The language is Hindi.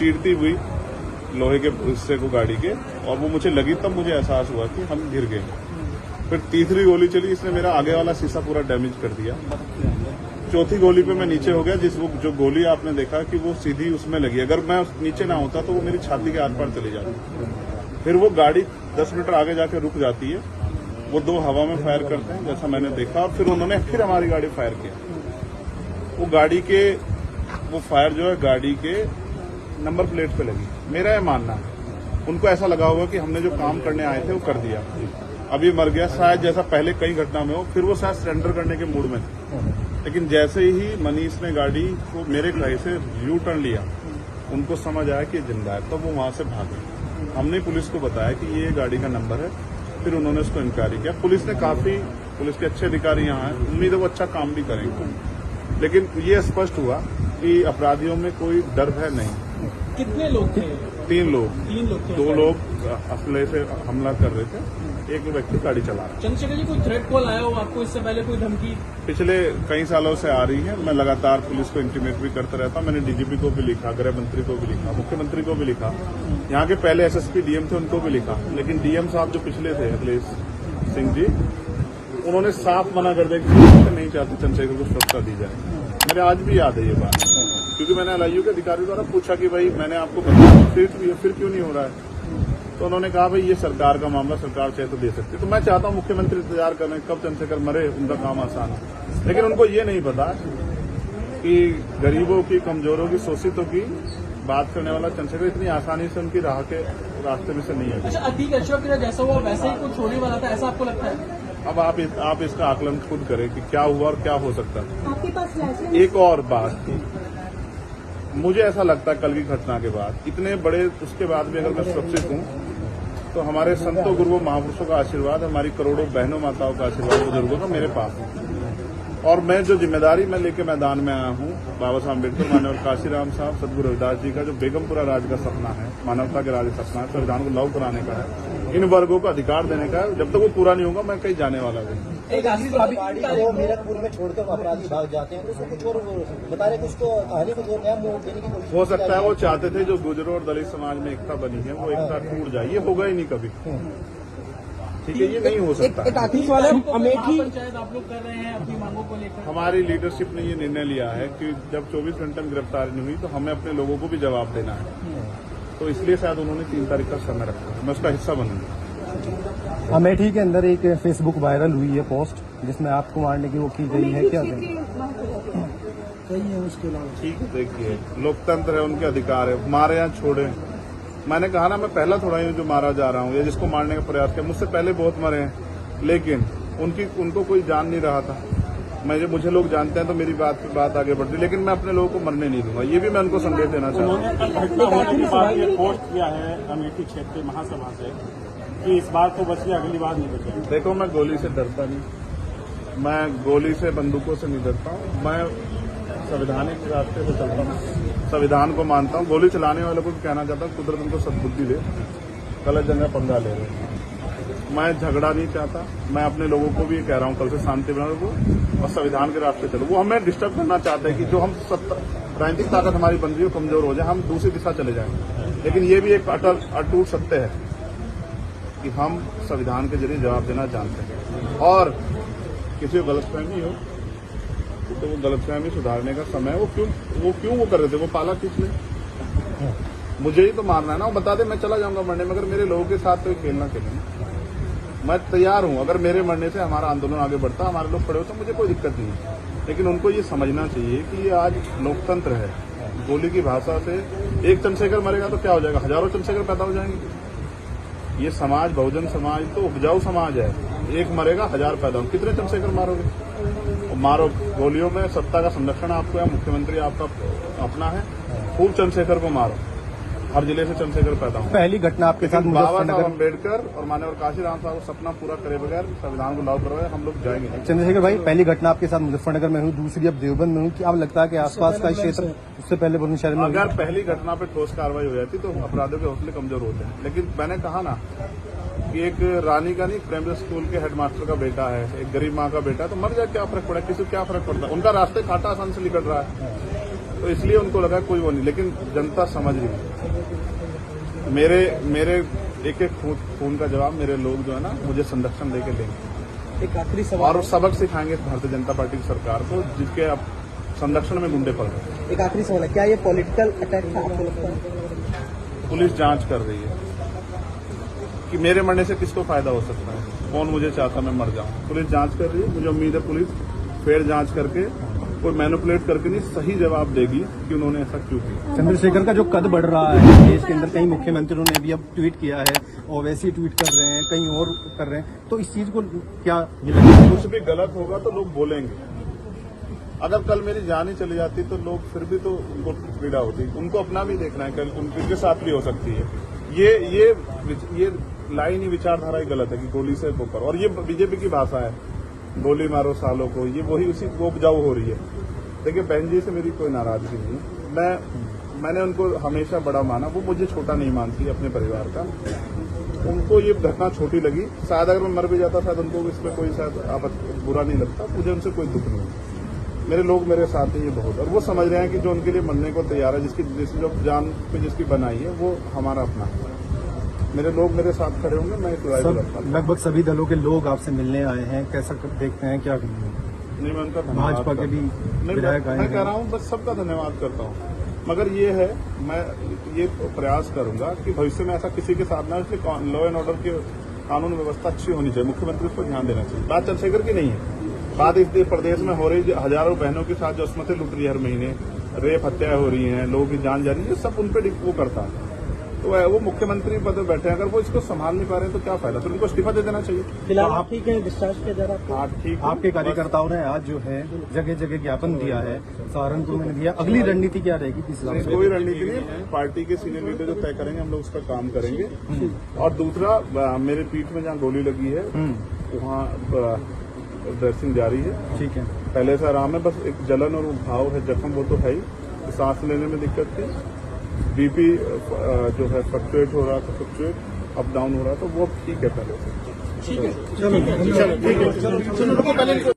चीरती हुई लोहे के हिस्से को गाड़ी के, और वो मुझे लगी तब मुझे एहसास हुआ कि हम गिर गए। फिर तीसरी गोली चली, इसने मेरा आगे वाला शीशा पूरा डैमेज कर दिया। चौथी गोली पे मैं नीचे हो गया, जो गोली आपने देखा कि वो सीधी उसमें लगी। अगर मैं नीचे ना होता तो वो मेरी छाती के आर पार चली जाती। फिर वो गाड़ी 10 मीटर आगे जाके रुक जाती है। वो 2 हवा में फायर करते हैं जैसा मैंने देखा, और फिर उन्होंने फिर हमारी गाड़ी फायर किया। वो फायर जो है गाड़ी के नंबर प्लेट पे लगी। मेरा यह मानना है, उनको ऐसा लगा होगा कि हमने जो काम करने आए थे वो कर दिया, अब ये मर गया शायद, जैसा पहले कई घटना में हो। फिर वो शायद सरेंडर करने के मूड में थे, लेकिन जैसे ही मनीष ने गाड़ी को मेरे घर से यू टर्न लिया, उनको समझ आया कि जिंदा है, तो वो वहां से भागे। हमने पुलिस को बताया कि ये गाड़ी का नंबर है, फिर उन्होंने उसको इंक्वायरी किया। पुलिस के अच्छे अधिकारी यहाँ हैं, उम्मीद है वो अच्छा काम भी करेंगे। लेकिन ये स्पष्ट हुआ कि अपराधियों में कोई डर है नहीं। कितने लोग थे? 3 लोग। 3 लोग थे। 2 लोग असले से हमला कर रहे थे, एक व्यक्ति गाड़ी चला रहा। चंद्रशेखर जी, कोई थ्रेट कॉल आया हो आपको इससे पहले, कोई धमकी? पिछले कई सालों से आ रही है। मैं लगातार पुलिस को इंटीमेट भी करता रहता हूं। मैंने डीजीपी को भी लिखा, गृह मंत्री को भी लिखा, मुख्यमंत्री को भी लिखा, यहाँ के पहले एसएसपी डीएम थे उनको भी लिखा। लेकिन डीएम साहब जो पिछले थे अखिलेश सिंह जी, उन्होंने साफ मना कर दिया कि नहीं चाहते चंद्रशेखर को सुरक्षा दी जाए। मेरे आज भी याद है ये बात, क्योंकि मैंने एलआईयू के अधिकारी द्वारा पूछा कि भाई मैंने आपको बताया, फिर क्यों नहीं हो रहा है? तो उन्होंने कहा भाई ये सरकार का मामला, सरकार चाहे तो दे सकती है। तो मैं चाहता हूं मुख्यमंत्री इंतजार कर रहे हैं कब चंद्रशेखर मरे, उनका काम आसान है। लेकिन उनको ये नहीं पता कि गरीबों की, कमजोरों की, शोषितों की बात करने वाला चंद्रशेखर इतनी आसानी से उनकी रास्ते में से नहीं है। अच्छा, अतीक अशोक जैसा हुआ वैसे ही कुछ होने वाला था, ऐसा आपको लगता है? अब आप इसका आकलन खुद करें कि क्या हुआ और क्या हो सकता है। आपके पास एक और बात, मुझे ऐसा लगता है कल की घटना के बाद, इतने बड़े उसके बाद भी अगर मैं सुरक्षित हूँ तो हमारे संतों गुरुओं महापुरुषों का आशीर्वाद, हमारी करोड़ों बहनों माताओं का आशीर्वाद, बुजुर्गों का मेरे पास है। और मैं जो जिम्मेदारी मैं लेके मैदान में आया हूँ, बाबा साहब अम्बेडकर, मानव काशीराम साहब, सदगुरु रविदास जी का जो बेगमपुरा राज का सपना है, मानवता के राज का सपना है, संविधान को लागू कराने का है, इन वर्गों को अधिकार देने का है, जब तक वो पूरा नहीं होगा मैं कहीं जाने वाला नहीं। वो मीरकपुर में छोड़कर अपराधी भाग जाते हैं, तो उसको कुछ और बता रहे, कुछ तो कहानी को नया मोड़ देने की कोशिश हो सकता है वो चाहते थे जो गुजरों और दलित समाज में एकता बनी है वो एकता टूट जाए, ये होगा ही नहीं कभी। ठीक है, ये नहीं हो सकता। अमेठी पंचायत आप लोग कर रहे हैं अपनी मांगों को लेकर? हमारी लीडरशिप ने ये निर्णय लिया है कि जब 24 घंटे में गिरफ्तारी नहीं हुई तो हमें अपने लोगों को भी जवाब देना है, तो इसलिए शायद उन्होंने 3 तारीख का समय रखा है। मैं उसका हिस्सा बनूंगा। अमेठी के अंदर एक फेसबुक वायरल हुई है पोस्ट जिसमें आपको मारने की वो की गई है, क्या कहें? सही है उसके अलावा? ठीक, देखिए लोकतंत्र है, उनके अधिकार है, मारे या छोड़े। मैंने कहा ना, मैं पहला थोड़ा ही जो मारा जा रहा हूँ या जिसको मारने का प्रयास किया, मुझसे पहले बहुत मरे हैं, लेकिन उनको कोई जान नहीं रहा था। मुझे लोग जानते हैं तो मेरी बात आगे बढ़ती, लेकिन मैं अपने लोगों को मरने नहीं दूंगा, ये भी मैं उनको संदेश देना चाहता हूँ। ये पोस्ट किया है अमेठी क्षेत्रीय महासभा से कि इस बार तो बचिए, अगली बार नहीं बचेगी। देखो, मैं गोली से डरता नहीं, मैं गोली से, बंदूकों से नहीं डरता हूँ, मैं संवैधानिक रास्ते से चलता हूँ, संविधान को मानता हूँ। गोली चलाने वालों को भी कहना चाहता हूँ कुदरत उनको सद्बुद्धि दे, गलत जगह पंगा ले रहे हैं। मैं झगड़ा नहीं चाहता, मैं अपने लोगों को भी कह रहा हूँ कल से शांति बना रखो और संविधान के रास्ते चलो। वो हमें डिस्टर्ब करना चाहते हैं कि जो हम राजनीतिक ताकत हमारी बन रही है कमजोर हो जाए, हम दूसरी दिशा चले जाएं। लेकिन ये भी एक अटूट सत्य है कि हम संविधान के जरिए जवाब देना जानते हैं, और किसी को गलतफहमी हो तो वो गलतफहमी सुधारने का समय, वो क्यों वो कर रहे थे, वो पाला किसने? मुझे ही तो मारना है ना, वो बता दे मैं चला जाऊंगा मरने में, अगर मेरे लोगों के साथ तो खेलना खेलें। मैं तैयार हूं, अगर मेरे मरने से हमारा आंदोलन आगे बढ़ता, हमारे लोग खड़े होते, मुझे कोई दिक्कत नहीं है। लेकिन उनको ये समझना चाहिए कि ये आज लोकतंत्र है। गोली की भाषा से एक चंद्रशेखर मरेगा तो क्या हो जाएगा, हजारों चंद्रशेखर पैदा हो जाएंगे। ये समाज, बहुजन समाज तो उपजाऊ समाज है, एक मरेगा 1000 पैदा हो, कितने चंद्रशेखर मारोगे? मारो, गोलियों में सत्ता का संरक्षण आपको है, मुख्यमंत्री आपका अपना है, खूब चंद्रशेखर को मारो, हर जिले से चंद्रशेखर पैदा हो। पहली घटना आपके साथ बाबा साहब अम्बेडकर और मानव काशीराम साहब को सपना पूरा करे बगैर संविधान को लागू करवाए हम लोग जाएंगे नहीं। चंद्रशेखर भाई, पहली घटना आपके साथ मुजफ्फरनगर में हुई, दूसरी अब देवबंद में हुई, क्या लगता है कि आसपास का क्षेत्र उससे पहले बुलंदशहर में? अगर पहली घटना पे ठोस कार्रवाई हो जाती तो अपराधियों के हौसले कमजोर होते हैं। लेकिन मैंने कहा ना कि एक रानी का नहीं, प्राइमरी स्कूल के हेडमास्टर का बेटा है, एक गरीब माँ का बेटा है, तो मर जाए क्या फर्क पड़ा, किसी को क्या फर्क पड़ता है? उनका रास्ते घाटा आसान से निकल रहा है। तो इसलिए उनको लगा कोई वो नहीं, लेकिन जनता समझ रही है। मेरे एक एक खून का जवाब मेरे लोग जो है ना मुझे संरक्षण देके देंगे एक आखिरी सवाल और सबक सिखाएंगे भारतीय जनता पार्टी की सरकार को, जिसके अब संरक्षण में गुंडे पड़ रहे हैं। एक आखिरी सवाल है, क्या ये पॉलिटिकल अटैक था आपको लगता है? पुलिस जांच कर रही है कि मेरे मरने से किसको फायदा हो सकता है, कौन मुझे चाहता मैं मर जाऊं। पुलिस जांच कर रही है, मुझे उम्मीद है पुलिस फेर जांच करके कोई मैनिपुलेट करके नहीं सही जवाब देगी कि उन्होंने ऐसा क्यों किया। चंद्रशेखर का जो कद बढ़ रहा है देश के अंदर, कई मुख्यमंत्रियों ने भी अब ट्वीट किया है, ओवैसी ट्वीट कर रहे हैं, कहीं और कर रहे हैं, तो इस चीज को क्या ये लगता है? कुछ भी गलत होगा तो लोग बोलेंगे। अगर कल मेरी जान ही चली जाती तो लोग फिर भी तो उनको पीड़ा होती, उनको अपना भी देखना है, कल उनके साथ भी हो सकती है। ये लाइन ही विचारधारा ही गलत है कि गोली से वो करो, और ये बीजेपी की भाषा है, गोली मारो सालों को, ये वही उसी को उपजाऊ हो रही है। देखिए बहन जी से मेरी कोई नाराजगी नहीं है, मैंने उनको हमेशा बड़ा माना, वो मुझे छोटा नहीं मानती अपने परिवार का। उनको ये घटना छोटी लगी, शायद अगर मैं मर भी जाता शायद उनको इसमें कोई शायद बुरा नहीं लगता, मुझे उनसे कोई दुख नहीं है। मेरे लोग मेरे साथ हैं ये बहुत, और वो समझ रहे हैं कि जो उनके लिए मरने को तैयार है, जिसकी जो जान पे जिसकी बनाई है वो हमारा अपना है। मेरे लोग मेरे साथ खड़े होंगे, मैं इस लगभग सभी दलों के लोग आपसे मिलने आए हैं, कैसा देखते हैं, क्या नहीं मैं उनका भाजपा के भी विधायक आए मैं कह हैं। रहा हूँ बस सबका धन्यवाद करता हूँ, मगर ये है मैं ये प्रयास करूंगा कि भविष्य में ऐसा किसी के साथ ना, इसलिए लॉ एंड ऑर्डर की कानून व्यवस्था अच्छी होनी चाहिए, मुख्यमंत्री को ध्यान देना चाहिए। बात चंद्रशेखर की नहीं है, बात इस प्रदेश में हो रही हजारों बहनों के साथ जो असमतें लुट रही है, हर महीने रेप हत्याएं हो रही हैं, लोगों की जान जा रही है, सब उन पर वो करता है। तो वो मुख्यमंत्री पद में बैठे हैं, अगर वो इसको संभाल नहीं पा रहे हैं तो क्या फायदा, तो उनको इस्तीफा दे देना चाहिए। फिलहाल आप ठीक है, डिस्चार्ज किया जा रहा है? ठीक आपके कार्यकर्ताओं ने आज जो है जगह जगह ज्ञापन दिया है, सहारनपुर में दिया, अगली रणनीति क्या रहेगी किस हिसाब से? कोई रणनीति नहीं, पार्टी के सीनियर लीडर जो तय करेंगे हम लोग उसका काम करेंगे। और दूसरा मेरे पीठ में जहाँ गोली लगी है वहाँ ड्रेसिंग जारी है, ठीक है, पहले से आराम है, बस एक जलन और घाव है, जख्म वो तो है ही, सांस लेने में दिक्कत थी, बीपी जो है फ्लक्चुएट हो रहा था, फ्लक्चुएट अप डाउन हो रहा था, वो ठीक है पहले से। ठीक है, चलो ठीक है।